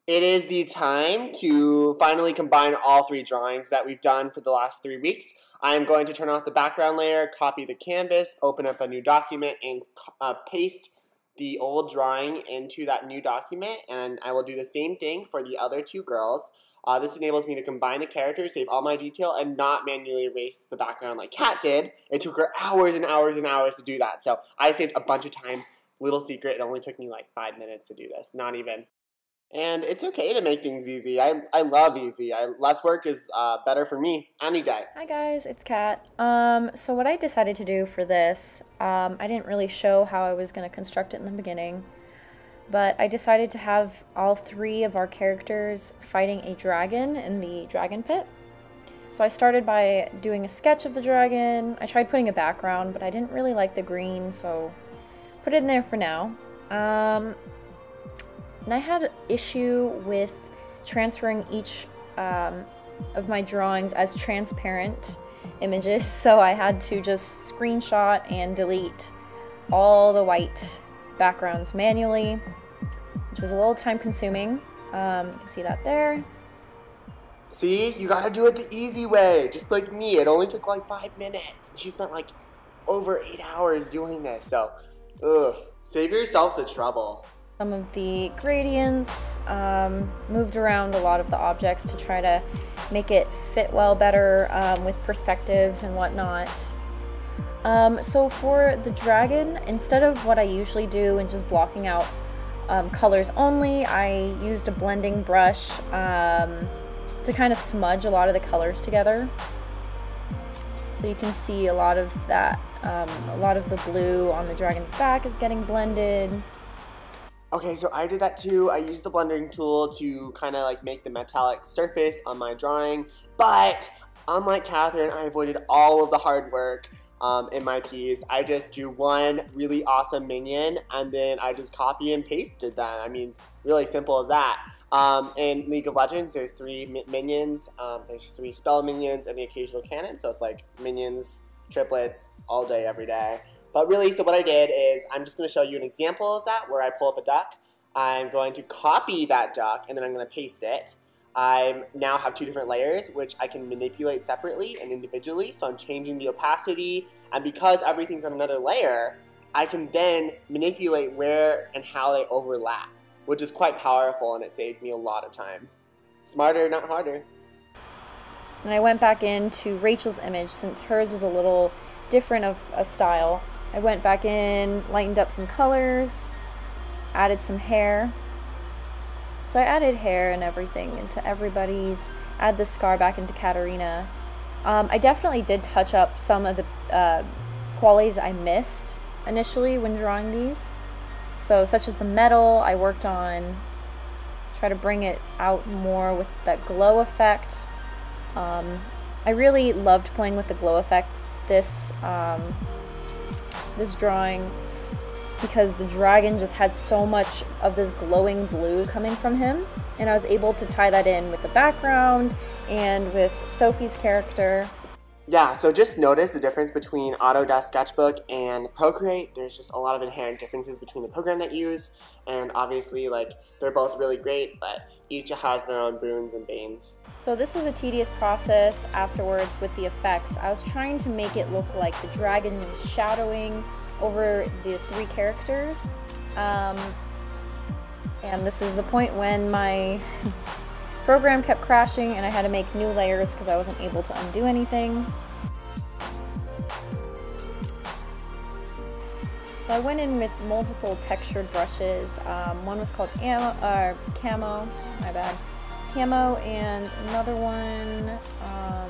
It is the time to finally combine all three drawings that we've done for the last 3 weeks. I'm going to turn off the background layer, copy the canvas, open up a new document, and paste the old drawing into that new document, and I will do the same thing for the other two girls. This enables me to combine the characters, save all my detail, and not manually erase the background like Kat did. It took her hours and hours and hours to do that, so I saved a bunch of time. Little secret, it only took me like 5 minutes to do this, not even. And it's okay to make things easy. I love easy. Less work is better for me any day. Hi guys, it's Kat. So what I decided to do for this, I didn't really show how I was going to construct it in the beginning, but I decided to have all three of our characters fighting a dragon in the dragon pit. So I started by doing a sketch of the dragon. I tried putting a background, but I didn't really like the green, so put it in there for now. And I had an issue with transferring each of my drawings as transparent images, so I had to just screenshot and delete all the white backgrounds manually, which was a little time consuming. You can see that there. See, you gotta do it the easy way, just like me. It only took like 5 minutes. She spent like over 8 hours doing this, so save yourself the trouble. Some of the gradients, moved around a lot of the objects to try to make it fit well better with perspectives and whatnot. So for the dragon, instead of what I usually do and just blocking out colors only, I used a blending brush to kind of smudge a lot of the colors together. So you can see a lot of that, a lot of the blue on the dragon's back is getting blended. Okay, so I did that too. I used the blending tool to kind of like make the metallic surface on my drawing, but unlike Catherine, I avoided all of the hard work in my piece. I just drew one really awesome minion, and then I just copy and pasted them. I mean, really simple as that. In League of Legends, there's 3 minions, there's 3 spell minions, and the occasional cannon, so it's like minions, triplets, all day, every day. But really, so what I did is, I'm just going to show you an example of that, where I pull up a duck. I'm going to copy that duck, and then I'm going to paste it. I now have 2 different layers, which I can manipulate separately and individually, so I'm changing the opacity, and because everything's on another layer, I can then manipulate where and how they overlap, which is quite powerful, and it saved me a lot of time. Smarter, not harder. And I went back into Rachel's image, since hers was a little different of a style. I went back in, lightened up some colors, added some hair. So I added hair and everything into everybody's, add the scar back into Katarina. I definitely did touch up some of the qualities I missed initially when drawing these. So such as the metal, I worked on, try to bring it out more with that glow effect. I really loved playing with the glow effect this drawing, because the dragon just had so much of this glowing blue coming from him, and I was able to tie that in with the background and with Sophie's character. Yeah, so just notice the difference between Autodesk Sketchbook and Procreate. There's just a lot of inherent differences between the program that you use, and obviously, like, they're both really great, but each has their own boons and banes. So this was a tedious process afterwards with the effects. I was trying to make it look like the dragon was shadowing over the 3 characters. And this is the point when my program kept crashing and I had to make new layers because I wasn't able to undo anything. So I went in with multiple textured brushes. One was called Camo, my bad. Camo, and another one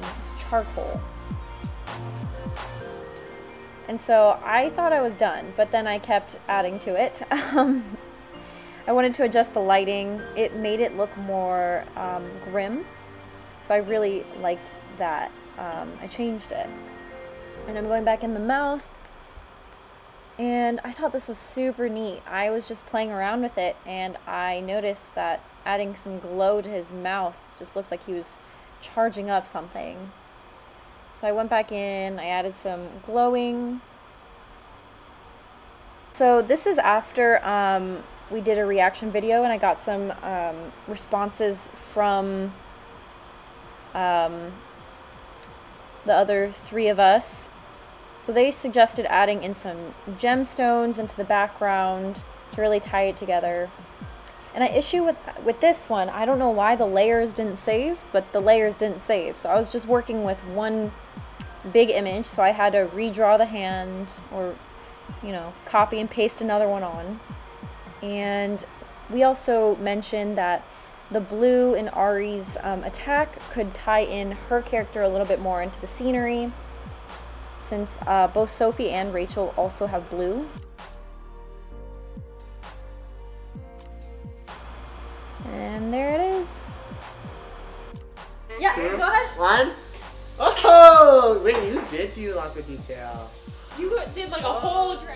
is Charcoal. And so I thought I was done, but then I kept adding to it. I wanted to adjust the lighting. It made it look more grim, so I really liked that. I changed it. And I'm going back in the mouth, and I thought this was super neat. I was just playing around with it, and I noticed that adding some glow to his mouth just looked like he was charging up something. So I went back in, I added some glowing. So this is after we did a reaction video, and I got some responses from the other 3 of us. So they suggested adding in some gemstones into the background to really tie it together. And an issue with this one, I don't know why the layers didn't save, but the layers didn't save. So I was just working with one big image, so I had to redraw the hand, or, you know, copy and paste another one on. And we also mentioned that the blue in Ahri's attack could tie in her character a little bit more into the scenery, since both Sophie and Rachel also have blue. And there it is. Yeah, 2, go ahead. 1. Oh! Wait, you did do lots of detail. You did like a whole